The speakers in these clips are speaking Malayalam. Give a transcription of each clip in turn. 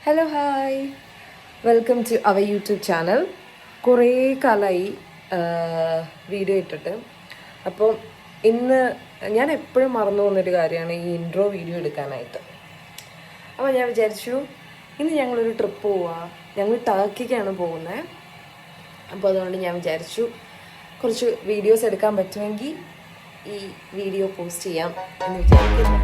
Hello hi welcome to our YouTube channel. കുറേ കാലമായി വീഡിയോ ഇട്ടിട്ട്. അപ്പോൾ ഇന്ന് ഞാൻ എപ്പോഴും മറന്നു പോകുന്നൊരു കാര്യമാണ് ഈ ഇൻട്രോ വീഡിയോ എടുക്കാനായിട്ട്. അപ്പോൾ ഞാൻ വിചാരിച്ചു ഇന്ന് ഞങ്ങളൊരു ട്രിപ്പ് പോവാം. ഞങ്ങൾ ടർക്കിക്കാണ് പോകുന്നത്. അപ്പോൾ അതുകൊണ്ട് ഞാൻ വിചാരിച്ചു കുറച്ച് വീഡിയോസ് എടുക്കാൻ പറ്റുമെങ്കിൽ ഈ വീഡിയോ പോസ്റ്റ് ചെയ്യാം എന്ന് വിചാരിക്കുന്നു.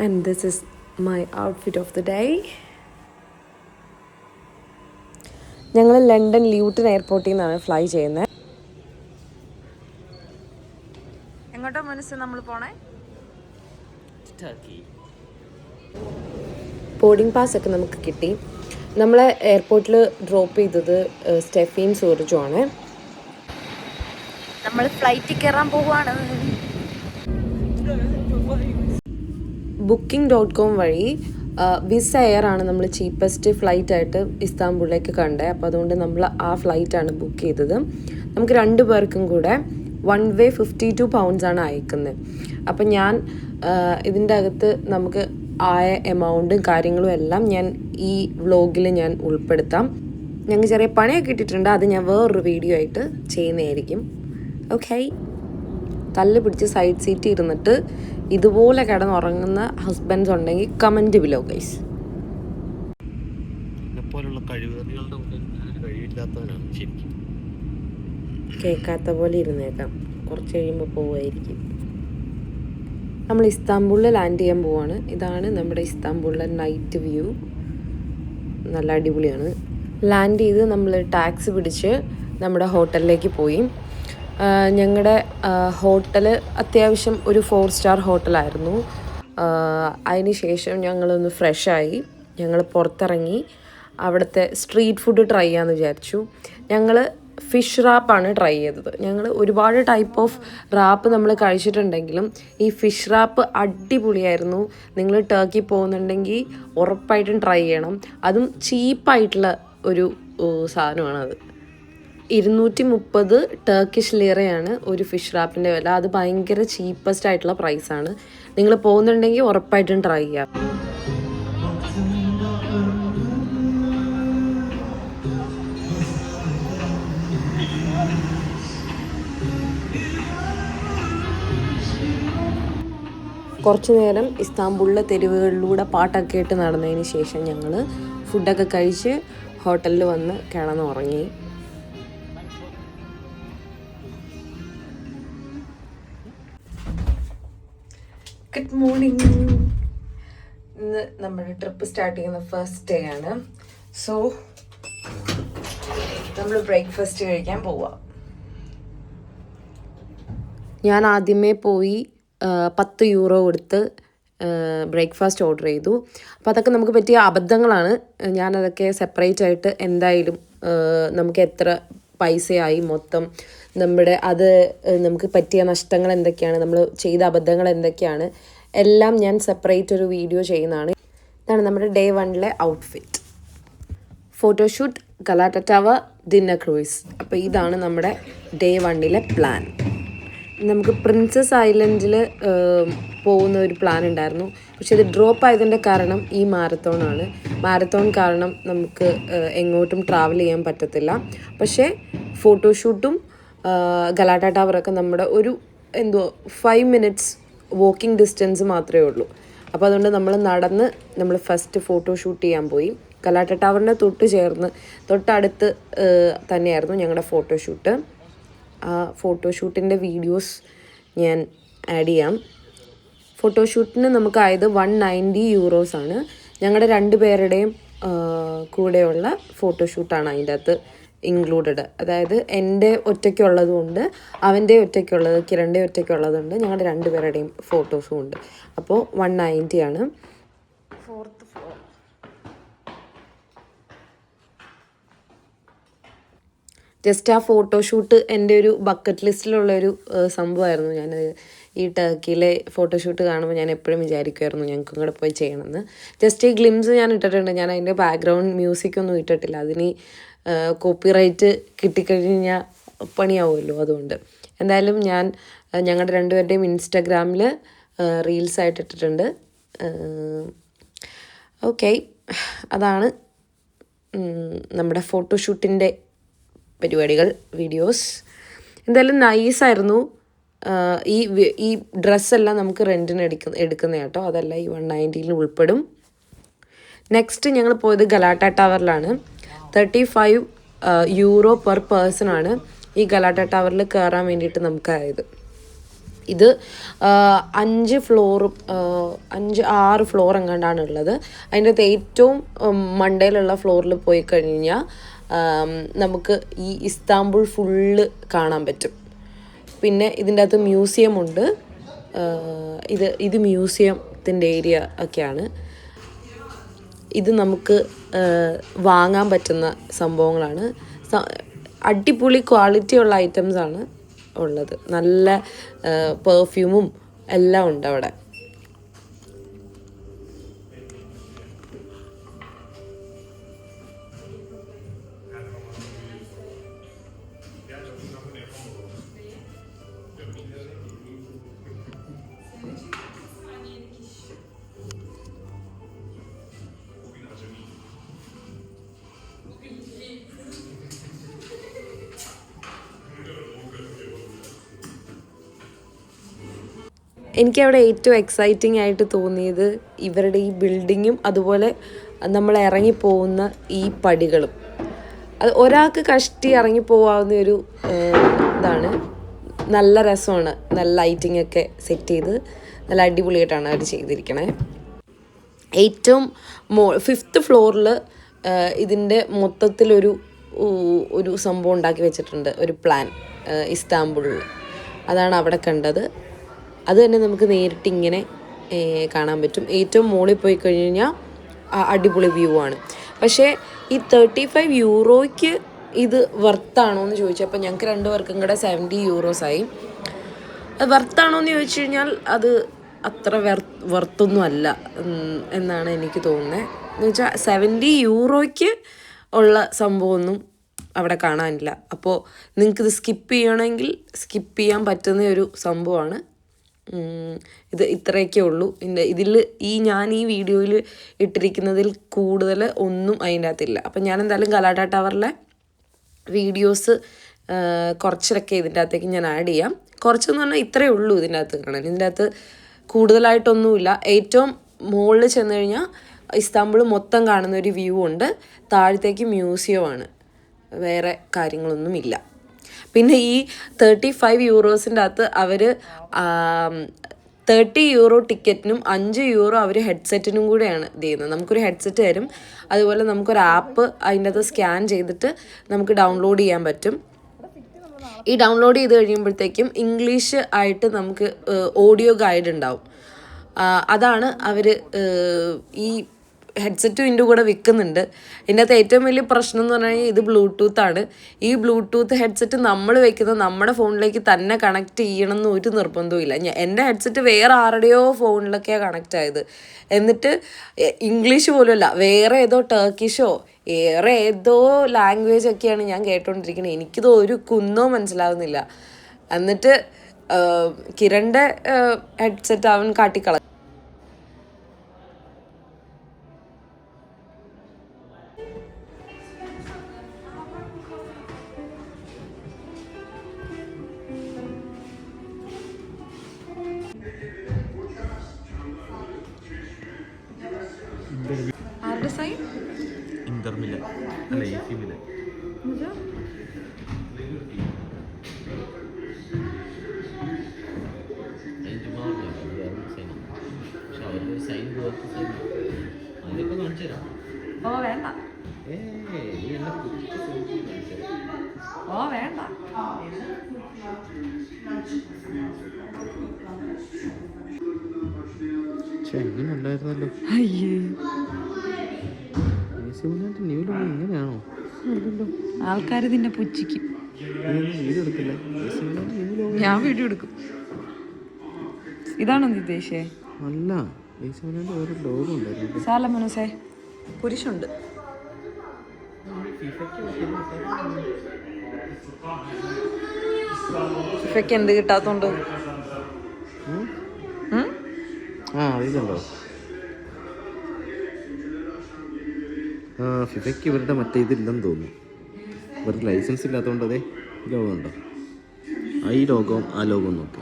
And this is my outfit of the day. ഞങ്ങൾ ലണ്ടൻ ല്യൂട്ടൺ എയർപോർട്ടിൽ നിന്നാണ് ഫ്ലൈ ചെയ്യുന്നത്. എങ്ങോട്ടാ മനസ്സ് നമ്മൾ പോണേ? ബോർഡിംഗ് പാസ് ഒക്കെ നമുക്ക് കിട്ടി. നമ്മളെ എയർപോർട്ടിൽ ഡ്രോപ്പ് ചെയ്തത് സ്റ്റെഫീൻ സോർജോ ആണ്. നമ്മൾ ഫ്ലൈറ്റിൽ കയറാൻ പോവുകയാണ്. Booking.com വഴി വിസ എയർ ആണ് നമ്മൾ ചീപ്പസ്റ്റ് ഫ്ലൈറ്റ് ആയിട്ട് ഇസ്താംബുളിലേക്ക് കണ്ടത്. അപ്പോൾ അതുകൊണ്ട് നമ്മൾ ആ ഫ്ലൈറ്റാണ് ബുക്ക് ചെയ്തത്. നമുക്ക് 2 പേർക്കും കൂടെ വൺ വേ 52 pounds ആണ് അയക്കുന്നത്. അപ്പം ഞാൻ ഇതിൻ്റെ അകത്ത് നമുക്ക് ആയ എമൗണ്ടും കാര്യങ്ങളും എല്ലാം ഞാൻ ഈ വ്ലോഗിൽ ഞാൻ ഉൾപ്പെടുത്താം. ഞങ്ങൾക്ക് ചെറിയ പണിയൊക്കെ ഇട്ടിട്ടുണ്ട്, അത് ഞാൻ വേറൊരു വീഡിയോ ആയിട്ട് ചെയ്യുന്നതായിരിക്കും. ഓക്കെ, തല്ല് പിടിച്ച് സൈഡ് സീറ്റ് ഇരുന്നിട്ട് ഇതുപോലെ കിടന്നുറങ്ങുന്ന ഹസ്ബൻഡ്സ് ഉണ്ടെങ്കിൽ കമൻറ്റ് ബിലോ ഗൈസ്. കേൾക്കാത്ത പോലെ ഇരുന്നേക്കാം, കുറച്ച് കഴിയുമ്പോൾ പോവുമായിരിക്കും. നമ്മൾ ഇസ്താംബുളിൽ ലാൻഡ് ചെയ്യാൻ പോവാണ്. ഇതാണ് നമ്മുടെ ഇസ്താംബുളിലെ നൈറ്റ് വ്യൂ. നല്ല അടിപൊളിയാണ്. ലാൻഡ് ചെയ്ത് നമ്മൾ ടാക്സി പിടിച്ച് നമ്മുടെ ഹോട്ടലിലേക്ക് പോയി. ഞങ്ങളുടെ ഹോട്ടൽ അത്യാവശ്യം ഒരു 4 star ഹോട്ടലായിരുന്നു. അതിന് ശേഷം ഞങ്ങളൊന്ന് ഫ്രഷായി ഞങ്ങൾ പുറത്തിറങ്ങി അവിടുത്തെ സ്ട്രീറ്റ് ഫുഡ് ട്രൈ ചെയ്യാമെന്ന് വിചാരിച്ചു. ഞങ്ങൾ ഫിഷ് റാപ്പാണ് ട്രൈ ചെയ്തത്. ഞങ്ങൾ ഒരുപാട് ടൈപ്പ് ഓഫ് റാപ്പ് നമ്മൾ കഴിച്ചിട്ടുണ്ടെങ്കിലും ഈ ഫിഷ് റാപ്പ് അടിപൊളിയായിരുന്നു. നിങ്ങൾ ടർക്കി പോകുന്നുണ്ടെങ്കിൽ ഉറപ്പായിട്ടും ട്രൈ ചെയ്യണം. അതും ചീപ്പായിട്ടുള്ള ഒരു സാധനമാണത്. 230 ടർക്കിഷ് ലിറയാണ് ഒരു ഫിഷ് റാപ്പിൻ്റെ വില. അത് ഭയങ്കര ചീപ്പസ്റ്റ് ആയിട്ടുള്ള പ്രൈസാണ്. നിങ്ങൾ പോകുന്നുണ്ടെങ്കിൽ ഉറപ്പായിട്ടും ട്രൈ ചെയ്യാം. കുറച്ച് നേരം ഇസ്താംബുളിലെ തെരുവുകളിലൂടെ പാട്ടൊക്കെ ഇട്ട് നടന്നതിന് ശേഷം ഞങ്ങൾ ഫുഡൊക്കെ കഴിച്ച് ഹോട്ടലിൽ വന്ന് കിടന്നുറങ്ങി. Good morning. ഇന്ന് നമ്മുടെ ട്രിപ്പ് സ്റ്റാർട്ട് ചെയ്യുന്ന ഫസ്റ്റ് ഡേ ആണ്. സോ നമ്മൾ ബ്രേക്ക്ഫാസ്റ്റ് കഴിക്കാൻ പോവാം. ഞാൻ ആദ്യമേ പോയി 10 euro കൊടുത്ത് ബ്രേക്ക്ഫാസ്റ്റ് ഓർഡർ ചെയ്തു. അപ്പോൾ അതൊക്കെ നമുക്ക് പറ്റിയ അബദ്ധങ്ങളാണ്. ഞാനതൊക്കെ സെപ്പറേറ്റ് ആയിട്ട് എന്തായാലും നമുക്ക് എത്ര പൈസയായി മൊത്തം നമ്മുടെ അത് നമുക്ക് പറ്റിയ നഷ്ടങ്ങൾ എന്തൊക്കെയാണ്, നമ്മൾ ചെയ്ത അബദ്ധങ്ങൾ എന്തൊക്കെയാണ്, എല്ലാം ഞാൻ സെപ്പറേറ്റ് ഒരു വീഡിയോ ചെയ്യുന്നതാണ്. ഇതാണ് നമ്മുടെ day 1 outfit. Photoshoot, Galata tower, dinner cruise. അപ്പോൾ ഇതാണ് നമ്മുടെ ഡേ 1 പ്ലാൻ. നമുക്ക് പ്രിൻസസ് ഐലൻഡിൽ പോകുന്ന ഒരു പ്ലാൻ ഉണ്ടായിരുന്നു. പക്ഷെ ഇത് ഡ്രോപ്പ് ആയതിൻ്റെ കാരണം ഈ മാരത്തോണാണ്. മാരത്തോൺ കാരണം നമുക്ക് എങ്ങോട്ടും ട്രാവൽ ചെയ്യാൻ പറ്റത്തില്ല. പക്ഷേ ഫോട്ടോഷൂട്ടും ഗലാറ്റ ടവറൊക്കെ നമ്മുടെ ഒരു 5 minutes വാക്കിംഗ് ഡിസ്റ്റൻസ് മാത്രമേ ഉള്ളൂ. അപ്പോൾ അതുകൊണ്ട് നമ്മൾ ഫസ്റ്റ് ഫോട്ടോഷൂട്ട് ചെയ്യാൻ പോയി. ഗലാറ്റ ടവറിൻ്റെ തൊട്ടടുത്ത് തന്നെയായിരുന്നു ഞങ്ങളുടെ ഫോട്ടോഷൂട്ട്. ആ ഫോട്ടോഷൂട്ടിൻ്റെ വീഡിയോസ് ഞാൻ ആഡ് ചെയ്യാം. ഫോട്ടോഷൂട്ടിന് നമുക്കായത് 190 euros ആണ്. ഞങ്ങളുടെ 2 പേരുടെയും കൂടെയുള്ള ഫോട്ടോഷൂട്ടാണ് അതിൻ്റെ അകത്ത് ഇൻക്ലൂഡഡ്. അതായത് എൻ്റെ ഒറ്റയ്ക്കുള്ളതും ഉണ്ട്, അവൻ്റെ ഒറ്റയ്ക്കുള്ളത്, കിരണിൻ്റെ ഒറ്റയ്ക്കുള്ളതുണ്ട്, ഞങ്ങളുടെ 2 പേരുടെയും ഫോട്ടോസും ഉണ്ട്. അപ്പോൾ 190 ആണ്. 4th floor. ജസ്റ്റ് ആ ഫോട്ടോഷൂട്ട് എൻ്റെ ഒരു ബക്കറ്റ് ലിസ്റ്റിലുള്ളൊരു സംഭവമായിരുന്നു. ഞാൻ ഈ ടർക്കിയിലെ ഫോട്ടോഷൂട്ട് കാണുമ്പോൾ ഞാൻ എപ്പോഴും വിചാരിക്കുമായിരുന്നു ഞങ്ങൾക്കും കൂടെ പോയി ചെയ്യണമെന്ന്. ജസ്റ്റ് ഈ ഗ്ലിംസ് ഞാൻ ഇട്ടിട്ടുണ്ട്. ഞാൻ അതിൻ്റെ ബാക്ക്ഗ്രൗണ്ട് മ്യൂസിക്കൊന്നും ഇട്ടിട്ടില്ല. അതിന് കോപ്പിറൈറ്റ് കിട്ടിക്കഴിഞ്ഞാൽ പണിയാവുമല്ലോ. അതുകൊണ്ട് എന്തായാലും ഞാൻ ഞങ്ങളുടെ രണ്ടുപേരുടെയും ഇൻസ്റ്റാഗ്രാമിൽ റീൽസായിട്ട് ഇട്ടിട്ടുണ്ട്. ഓക്കെ, അതാണ് നമ്മുടെ ഫോട്ടോഷൂട്ടിൻ്റെ പരിപാടികൾ, വീഡിയോസ്. എന്തായാലും നൈസായിരുന്നു. ഈ ഡ്രസ്സെല്ലാം നമുക്ക് റെൻറ്റിന് എടുക്കുന്ന കേട്ടോ, അതല്ല ഈ 190 ഉൾപ്പെടും. നെക്സ്റ്റ് ഞങ്ങൾ പോയത് ഗലാട്ട ടവറിലാണ്. 35 യൂറോ പെർ പേഴ്സൺ ആണ് ഈ ഗലാട്ട ടവറിൽ കയറാൻ വേണ്ടിയിട്ട് നമുക്കായത്. ഇത് 5 ഫ്ലോറും 6 ഫ്ലോർ എങ്ങാണ്ടാണ് ഉള്ളത്. അതിൻ്റെ അകത്ത് ഏറ്റവും മണ്ടയിലുള്ള ഫ്ലോറിൽ പോയി കഴിഞ്ഞാൽ നമുക്ക് ഈ ഇസ്താംബുൾ ഫുള്ള് കാണാൻ പറ്റും. പിന്നെ ഇതിൻ്റെ അകത്ത് മ്യൂസിയം ഉണ്ട്. ഇത് മ്യൂസിയത്തിൻ്റെ ഏരിയ ഒക്കെയാണ്. ഇത് നമുക്ക് വാങ്ങാൻ പറ്റുന്ന സംഭവങ്ങളാണ്. അടിപൊളി ക്വാളിറ്റിയുള്ള ഐറ്റംസാണ് ഉള്ളത്. നല്ല പെർഫ്യൂമും എല്ലാം ഉണ്ട് അവിടെ. എനിക്കവിടെ ഏറ്റവും എക്സൈറ്റിംഗ് ആയിട്ട് തോന്നിയത് ഇവരുടെ ഈ ബിൽഡിങ്ങും അതുപോലെ നമ്മൾ ഇറങ്ങിപ്പോകുന്ന ഈ പടികളും. അത് ഒരാൾക്ക് കഷ്ടി ഇറങ്ങിപ്പോവാവുന്ന ഒരു ഇതാണ്. നല്ല രസമാണ്. നല്ല ലൈറ്റിംഗ് ഒക്കെ സെറ്റ് ചെയ്ത് നല്ല അടിപൊളിയായിട്ടാണ് അവർ ചെയ്തിരിക്കണേ. ഏറ്റവും 5th ഫ്ലോറിൽ ഇതിൻ്റെ മൊത്തത്തിലൊരു സംഭവം ഉണ്ടാക്കി വെച്ചിട്ടുണ്ട്, ഒരു പ്ലാൻ ഇസ്താംബുളിൽ. അതാണ് അവിടെ കണ്ടത്. അത് തന്നെ നമുക്ക് നേരിട്ട് ഇങ്ങനെ കാണാൻ പറ്റും. ഏറ്റവും മുകളിൽ പോയി കഴിഞ്ഞാൽ അടിപൊളി വ്യൂ ആണ്. പക്ഷേ ഈ 35 യൂറോയ്ക്ക് ഇത് വർത്താണോ എന്ന് ചോദിച്ചപ്പോൾ ഞങ്ങൾക്ക് 2 പേർക്കും കൂടെ 70 യൂറോസായി. അത് വർത്താണോ എന്ന് ചോദിച്ചു കഴിഞ്ഞാൽ അത് അത്ര വർത്തൊന്നും അല്ല എന്നാണ് എനിക്ക് തോന്നുന്നത്. എന്ന് വെച്ചാൽ 70 യൂറോയ്ക്ക് ഉള്ള സംഭവമൊന്നും അവിടെ കാണാനില്ല. അപ്പോൾ നിങ്ങൾക്കിത് സ്കിപ്പ് ചെയ്യണമെങ്കിൽ സ്കിപ്പ് ചെയ്യാൻ പറ്റുന്ന ഒരു സംഭവമാണ്. ഇത് ഇത്രയൊക്കെ ഉള്ളൂ. ഇതിൽ ഞാൻ ഈ വീഡിയോയിൽ ഇട്ടിരിക്കുന്നതിൽ കൂടുതൽ ഒന്നും അതിൻ്റെ അകത്തില്ല. അപ്പം ഞാൻ എന്തായാലും ഗലാട്ട ടവറിലെ വീഡിയോസ് കുറച്ചൊക്കെ ഇതിൻ്റെ അകത്തേക്ക് ഞാൻ ആഡ് ചെയ്യാം. കുറച്ചെന്ന് പറഞ്ഞാൽ ഇത്രയേ ഉള്ളൂ ഇതിൻ്റെ അകത്ത് കാണാൻ. ഇതിൻ്റെ അകത്ത് കൂടുതലായിട്ടൊന്നുമില്ല. ഏറ്റവും മുകളിൽ ചെന്ന് കഴിഞ്ഞാൽ ഇസ്താംബുൾ മൊത്തം കാണുന്ന ഒരു വ്യൂ ഉണ്ട്. താഴത്തേക്ക് മ്യൂസിയമാണ്, വേറെ കാര്യങ്ങളൊന്നുമില്ല. പിന്നെ ഈ 35 യൂറോസിൻ്റെ അകത്ത് അവർ 30 യൂറോ ടിക്കറ്റിനും 5 യൂറോ അവർ ഹെഡ്സെറ്റിനും കൂടെയാണ് ഇത് ചെയ്യുന്നത്. നമുക്കൊരു ഹെഡ്സെറ്റ് തരും. അതുപോലെ നമുക്കൊരു ആപ്പ് അതിൻ്റെ അകത്ത് സ്കാൻ ചെയ്തിട്ട് നമുക്ക് ഡൗൺലോഡ് ചെയ്യാൻ പറ്റും. ഈ ഡൗൺലോഡ് ചെയ്ത് കഴിയുമ്പോഴത്തേക്കും ഇംഗ്ലീഷ് ആയിട്ട് നമുക്ക് ഓഡിയോ ഗൈഡ് ഉണ്ടാവും. അതാണ് അവർ ഈ ഹെഡ്സെറ്റും ഇതിൻ്റെ കൂടെ വിൽക്കുന്നുണ്ട്. ഇതിൻ്റെ അകത്ത് ഏറ്റവും വലിയ പ്രശ്നം എന്ന് പറഞ്ഞു കഴിഞ്ഞാൽ ഇത് ബ്ലൂടൂത്താണ്. ഈ ബ്ലൂടൂത്ത് ഹെഡ്സെറ്റ് നമ്മൾ വെക്കുന്നത് നമ്മുടെ ഫോണിലേക്ക് തന്നെ കണക്ട് ചെയ്യണം എന്ന് ഒരു നിർബന്ധവും ഇല്ല. എൻ്റെ ഹെഡ്സെറ്റ് വേറെ ആരുടെയോ ഫോണിലൊക്കെയാണ് കണക്റ്റ് ആയത്. എന്നിട്ട് ഇംഗ്ലീഷ് പോലും അല്ല, വേറെ ഏതോ ടർക്കിഷോ വേറെ ഏതോ ലാംഗ്വേജ് ഒക്കെയാണ് ഞാൻ കേട്ടോണ്ടിരിക്കുന്നത്. എനിക്കിത് ഒരു കുന്നോ മനസ്സിലാവുന്നില്ല. എന്നിട്ട് കിരണിൻ്റെ ഹെഡ്സെറ്റ് അവൻ കാട്ടിക്കള. ആരുടെ സൈൻ? ഇന്റർ മിലൻ അല്ല AC മിലൻ. ഓ വേണ്ട, ഓ വേണ്ട. എങ്ങനെ ഉണ്ടായിരുന്നല്ലോ. ഇങ്ങനെയാണോ? ആൾക്കാർ ഇതിന്റെ പുച്ഛിക്കും. ഞാൻ വീഡിയോ എടുക്കും. ഇതാണോ നീ ഉദ്ദേശിച്ചേ? അല്ല, ഒരു ലോഗോ ഉണ്ടായിരുന്നു. സാല മനസ്സേ പുരുഷുണ്ട്. ഫിഫയ്ക്ക് എന്ത് കിട്ടാത്തോണ്ട്? ആ അറിയില്ലല്ലോ. ഫിഫയ്ക്ക് ഇവരുടെ മറ്റേ ഇതില്ലെന്ന് തോന്നുന്നു. ഇവർക്ക് ലൈസൻസ് ഇല്ലാത്തതുകൊണ്ട് അതേ ലോഗോ ഉണ്ടോ? ഈ ലോഗവും ആ ലോഗവും നോക്കി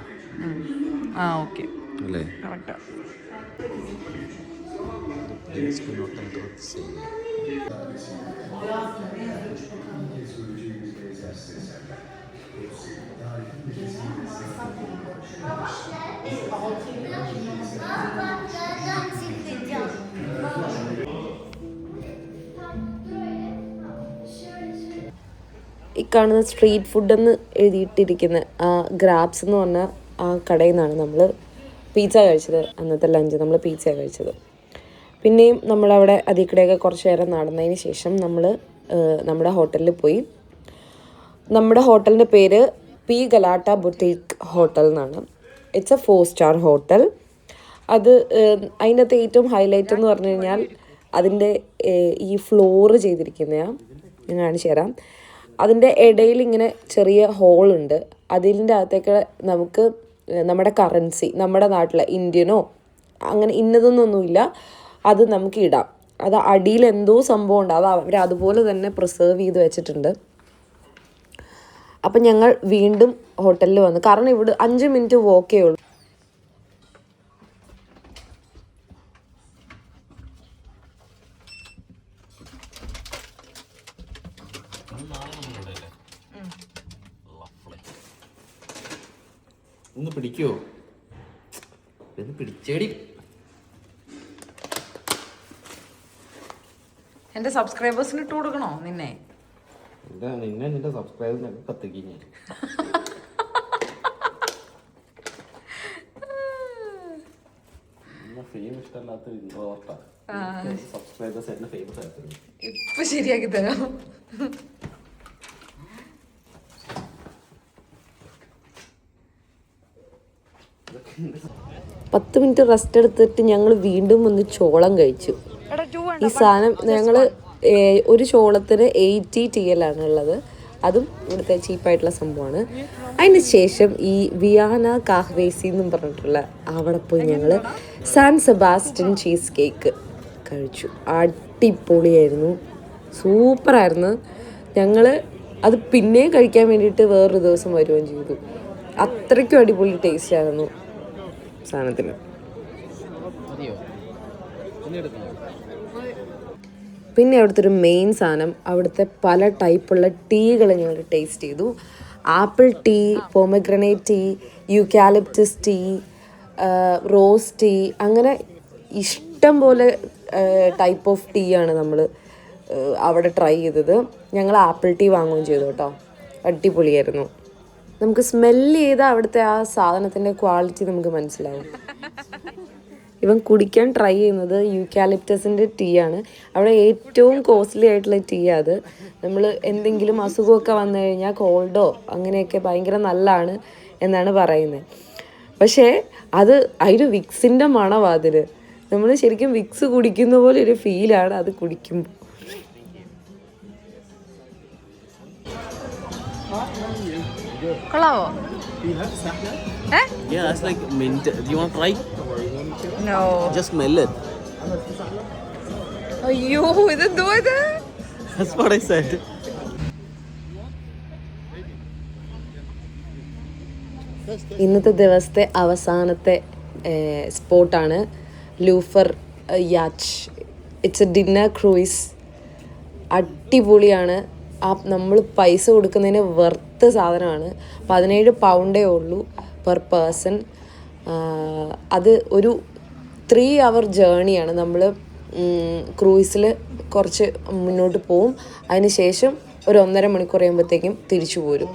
ഓക്കെ അല്ലേ? ഈ കാണുന്ന സ്ട്രീറ്റ് ഫുഡെന്ന് എഴുതിയിട്ടിരിക്കുന്ന ആ ഗ്രാബ്സ് എന്ന് പറഞ്ഞ ആ കടയിൽ നിന്നാണ് നമ്മൾ പിസ്സ കഴിച്ചത്. അന്നത്തെ ലഞ്ച് നമ്മൾ പിസ്സ കഴിച്ചത്. പിന്നെയും നമ്മളവിടെ അതിൽക്കൂടെയൊക്കെ കുറച്ച് നേരം നടന്നതിന് ശേഷം നമ്മൾ നമ്മുടെ ഹോട്ടലിൽ പോയി. നമ്മുടെ ഹോട്ടലിൻ്റെ പേര് പി ഗലാട്ട ബുട്ടീക്ക് ഹോട്ടൽ എന്നാണ്. It's A 4-star hotel. അത് അതിനകത്ത് ഏറ്റവും ഹൈലൈറ്റ് എന്ന് പറഞ്ഞു കഴിഞ്ഞാൽ അതിൻ്റെ ഈ ഫ്ലോറ് ചെയ്തിരിക്കുന്നതാണ്. ഞാൻ കാണിച്ചു തരാം. അതിൻ്റെ ഇടയിൽ ഇങ്ങനെ ചെറിയ ഹോളുണ്ട്. അതിൻ്റെ അകത്തേക്ക് നമുക്ക് നമ്മുടെ കറൻസി, നമ്മുടെ നാട്ടിലെ ഇന്ത്യനോ അങ്ങനെ ഇന്നതൊന്നൊന്നുമില്ല, അത് നമുക്ക് ഇടാം. അത് അടിയിൽ എന്തോ സംഭവം ഉണ്ട്, അത് അവർ അതുപോലെ തന്നെ പ്രിസേർവ് ചെയ്ത് വെച്ചിട്ടുണ്ട്. അപ്പം ഞങ്ങൾ വീണ്ടും ഹോട്ടലിൽ വന്നു. കാരണം ഇവിടെ 5 മിനിറ്റ് വോക്കേ ഉള്ളൂ. ഒന്ന് പിടിക്കുവോ? ഒന്ന് പിടിച്ചേടി. എൻ്റെ സബ്സ്ക്രൈബേഴ്സിന് ഇട്ട് കൊടുക്കണോ നിന്നെ? നിന്നെ നിന്റെ സബ്സ്ക്രൈബേഴ്സിനൊക്കെ കത്തിക്കും ഞാൻ. ഫെയിം ഇഷ്ടമല്ലാത്ത സബ്സ്ക്രൈബേഴ്സ് എന്നെ ഫേമസ് ആയിരുന്നു. ഇപ്പൊ ശരിയാക്കി തരാം. 10 മിനിറ്റ് റെസ്റ്റ് എടുത്തിട്ട് ഞങ്ങൾ വീണ്ടും വന്ന് ചോളം കഴിച്ചു. ഈ സാധനം ഞങ്ങൾ ഒരു ചോളത്തിന് 80 TL ആണ് ഉള്ളത്. അതും ഇവിടുത്തെ ചീപ്പായിട്ടുള്ള സംഭവമാണ്. അതിന് ശേഷം ഈ വിയാന കാഹ്വേസി എന്നും പറഞ്ഞിട്ടുള്ള അവിടെ പോയി ഞങ്ങൾ സാൻ സെബാസ്റ്റ്യൻ ചീസ് കേക്ക് കഴിച്ചു. അടിപൊളിയായിരുന്നു, സൂപ്പറായിരുന്നു. ഞങ്ങൾ അത് പിന്നെയും കഴിക്കാൻ വേണ്ടിയിട്ട് വേറൊരു ദിവസം വരുകയും ചെയ്തു. അത്രയ്ക്കും അടിപൊളി ടേസ്റ്റ് ആയിരുന്നു സാധനത്തിന്. പിന്നെ അവിടുത്തെ ഒരു മെയിൻ സാധനം, അവിടുത്തെ പല ടൈപ്പുള്ള ടീകൾ ഞങ്ങൾ ടേസ്റ്റ് ചെയ്തു. Apple tea, pomegranate tea, eucalyptus tea, rose tea, അങ്ങനെ ഇഷ്ടം പോലെ ടൈപ്പ് ഓഫ് ടീ ആണ് നമ്മൾ അവിടെ ട്രൈ ചെയ്തത്. ഞങ്ങൾ ആപ്പിൾ ടീ വാങ്ങുകയും ചെയ്തു കേട്ടോ. അടിപൊളിയായിരുന്നു. നമുക്ക് സ്മെല്ല് ചെയ്ത അവിടുത്തെ ആ സാധനത്തിൻ്റെ ക്വാളിറ്റി നമുക്ക് മനസ്സിലാവും. ഇവൻ കുടിക്കാൻ ട്രൈ ചെയ്യുന്നത് യൂക്കാലിപ്റ്റസിൻ്റെ ടീ ആണ്. അവിടെ ഏറ്റവും കോസ്റ്റ്ലി ആയിട്ടുള്ള ടീ അത്. നമ്മൾ എന്തെങ്കിലും അസുഖമൊക്കെ വന്നു കഴിഞ്ഞാൽ കോൾഡോ അങ്ങനെയൊക്കെ ഭയങ്കര നല്ലതാണ് എന്നാണ് പറയുന്നത്. പക്ഷേ അതിന് വിക്സിൻ്റെ മണമാണ് അതിന്. നമ്മൾ ശരിക്കും വിക്സ് കുടിക്കുന്ന പോലെ ഒരു ഫീലാണ് അത് കുടിക്കുമ്പോൾ. കൊള്ളാവോ? Yeah, that's like mint. Do you want to try? No. Just smell it. അയ്യോ, ഇതെന്തോ ഇത്? That's what I said. ഇന്നത്തെ ദിവസത്തെ അവസാനത്തെ സ്പോട്ടാണ് ലൂഫർ yacht. It's a dinner cruise. അടിപൊളിയാണ്. നമ്മൾ പൈസ കൊടുക്കുന്നതിന് വെർത്ത് സാധനമാണ്. 17 പൗണ്ടേ ഉള്ളൂ പെർ പേഴ്സൺ. അത് ഒരു 3 hour ജേണിയാണ്. നമ്മൾ ക്രൂയിസിൽ കുറച്ച് മുന്നോട്ട് പോവും, അതിന് ശേഷം ഒരു 1.5 മണിക്കൂർ കഴിയുമ്പോഴത്തേക്കും തിരിച്ചു പോരും.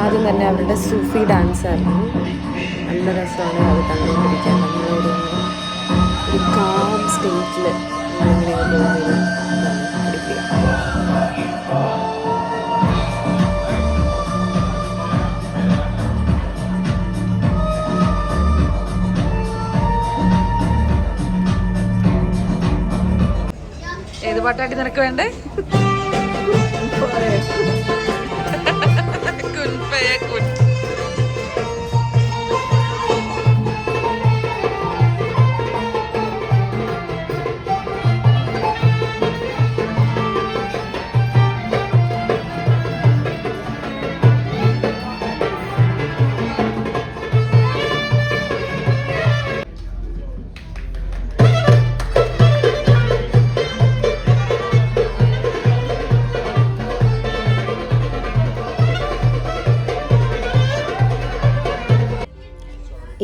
ആദ്യം തന്നെ അവരുടെ സൂഫി ഡാൻസ് ആയിരുന്നു. നല്ല രസമാണ് അത് കണ്ടുകൊണ്ടിരിക്കാൻ. നമ്മളൊരു കാം സ്റ്റേറ്റിൽ നമ്മളിങ്ങനെ പോകുന്നൊരു ഇതാണ് അടിപൊളിയാണ്. ഏത് പാട്ടാട്ടി നിനക്ക് വേണ്ടേ?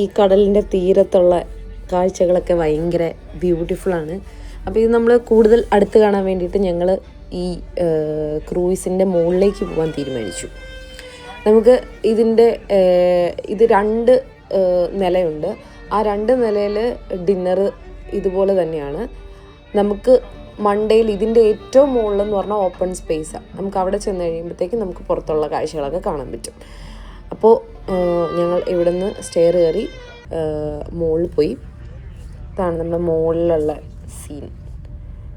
ഈ കടലിൻ്റെ തീരത്തുള്ള കാഴ്ചകളൊക്കെ ഭയങ്കര ബ്യൂട്ടിഫുള്ളാണ്. അപ്പോൾ ഇത് നമ്മൾ കൂടുതൽ അടുത്ത് കാണാൻ വേണ്ടിയിട്ട് ഞങ്ങൾ ഈ ക്രൂയിസിൻ്റെ മുകളിലേക്ക് പോകാൻ തീരുമാനിച്ചു. നമുക്ക് ഇത് 2 നിലയുണ്ട്. ആ 2 നിലയിൽ ഡിന്നർ ഇതുപോലെ തന്നെയാണ്. നമുക്ക് മണ്ടയിൽ ഇതിൻ്റെ ഏറ്റവും മുകളിലെന്ന് പറഞ്ഞാൽ ഓപ്പൺ സ്പേസാണ്. നമുക്ക് അവിടെ ചെന്ന് കഴിയുമ്പോഴത്തേക്കും നമുക്ക് പുറത്തുള്ള കാഴ്ചകളൊക്കെ കാണാൻ പറ്റും. അപ്പോൾ ഞങ്ങൾ ഇവിടെ നിന്ന് സ്റ്റെയർ കയറി മുകളിൽ പോയി. ഇതാണ് നമ്മുടെ മുകളിലുള്ള സീൻ.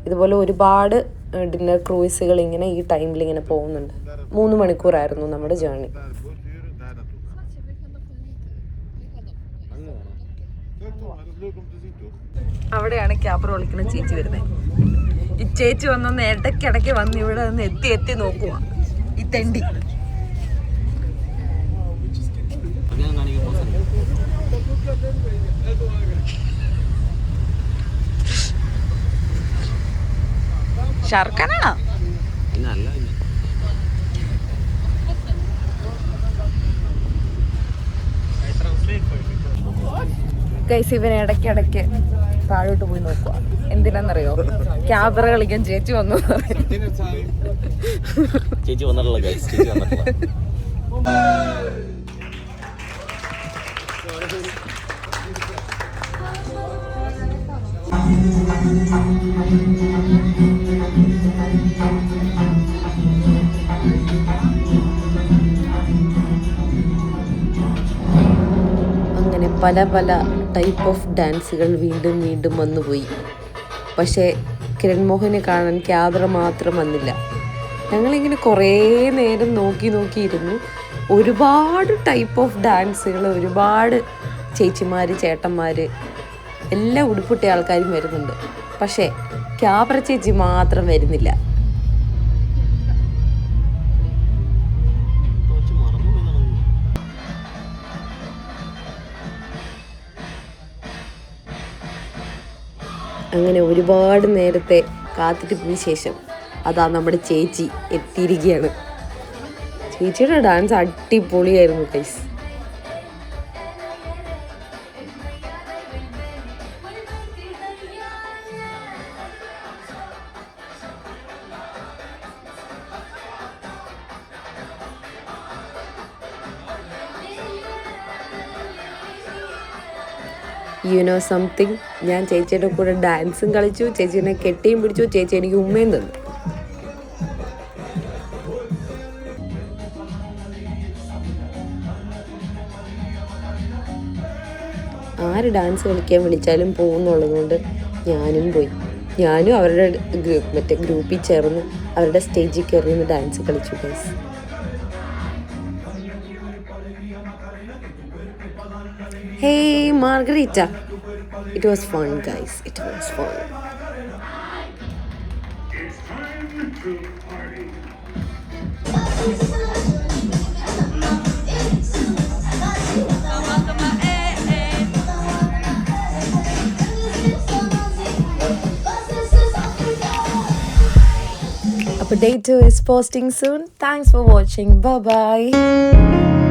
ഇതുപോലെ ഒരുപാട് ഡിന്നർ ക്രൂയിസുകൾ ഇങ്ങനെ ഈ ടൈമിൽ ഇങ്ങനെ പോകുന്നുണ്ട്. 3 മണിക്കൂറായിരുന്നു നമ്മുടെ ജേർണി. അവിടെയാണ് ക്യാമറ വിളിക്കുന്ന ചേച്ചി വരുന്നത്. ഈ ചേച്ചി വന്നൊന്ന് ഇടയ്ക്കിടയ്ക്ക് വന്ന് ഇവിടെ നിന്ന് എത്തി നോക്കുക ഈ തെണ്ടി. ഷർക്കനാണോ? ഗൈസ്, ഇവനെ ഇടയ്ക്കിടയ്ക്ക് താഴോട്ട് പോയി നോക്കുക. എന്തിനാന്നറിയോ? ക്യാമറ കളിക്കാൻ ചേച്ചി വന്നു. ചേച്ചി വന്നിട്ടുള്ള ഗൈസ്, ചേച്ചി വന്നിട്ടുള്ള. അങ്ങനെ പല പല ടൈപ്പ് ഓഫ് ഡാൻസുകൾ വീണ്ടും വന്നുപോയി. പക്ഷേ കിരൺ മോഹനെ കാണാൻ ക്യാമറ മാത്രം വന്നില്ല. ഞങ്ങളിങ്ങനെ കുറേ നേരം നോക്കിയിരുന്നു. ഒരുപാട് ടൈപ്പ് ഓഫ് ഡാൻസുകൾ, ഒരുപാട് ചേച്ചിമാർ, ചേട്ടന്മാർ, എല്ലാ ഉടുപ്പിട്ട ആൾക്കാരും വരുന്നുണ്ട്. പക്ഷേ ക്യാമറ ചേച്ചി മാത്രം വരുന്നില്ല. അങ്ങനെ ഒരുപാട് നേരത്തെ കാത്തിരിപ്പിന് ശേഷം അതാ നമ്മുടെ ചേച്ചി എത്തിയിരിക്കുകയാണ്. ചേച്ചിയുടെ ഡാൻസ് അടിപൊളിയായിരുന്നു ഗൈസ്. യു നോ സംതിങ്, ഞാൻ ചേച്ചിയുടെ കൂടെ ഡാൻസും കളിച്ചു, ചേച്ചീനെ കെട്ടിയും പിടിച്ചു, ചേച്ചി എനിക്ക് ഉമ്മയും തന്നു. ആര് ഡാൻസ് കളിക്കാൻ വിളിച്ചാലും പോകുന്നുള്ളതുകൊണ്ട് ഞാനും പോയി. ഞാനും അവരുടെ ഗ്രൂപ്പിൽ ചേർന്ന് അവരുടെ സ്റ്റേജിൽ കയറി നിന്ന് ഡാൻസ് കളിച്ചു guys. Hey Margarita, it was fun guys, it was fun. It's time to party. Day 2 is posting soon. Thanks for watching. Bye bye.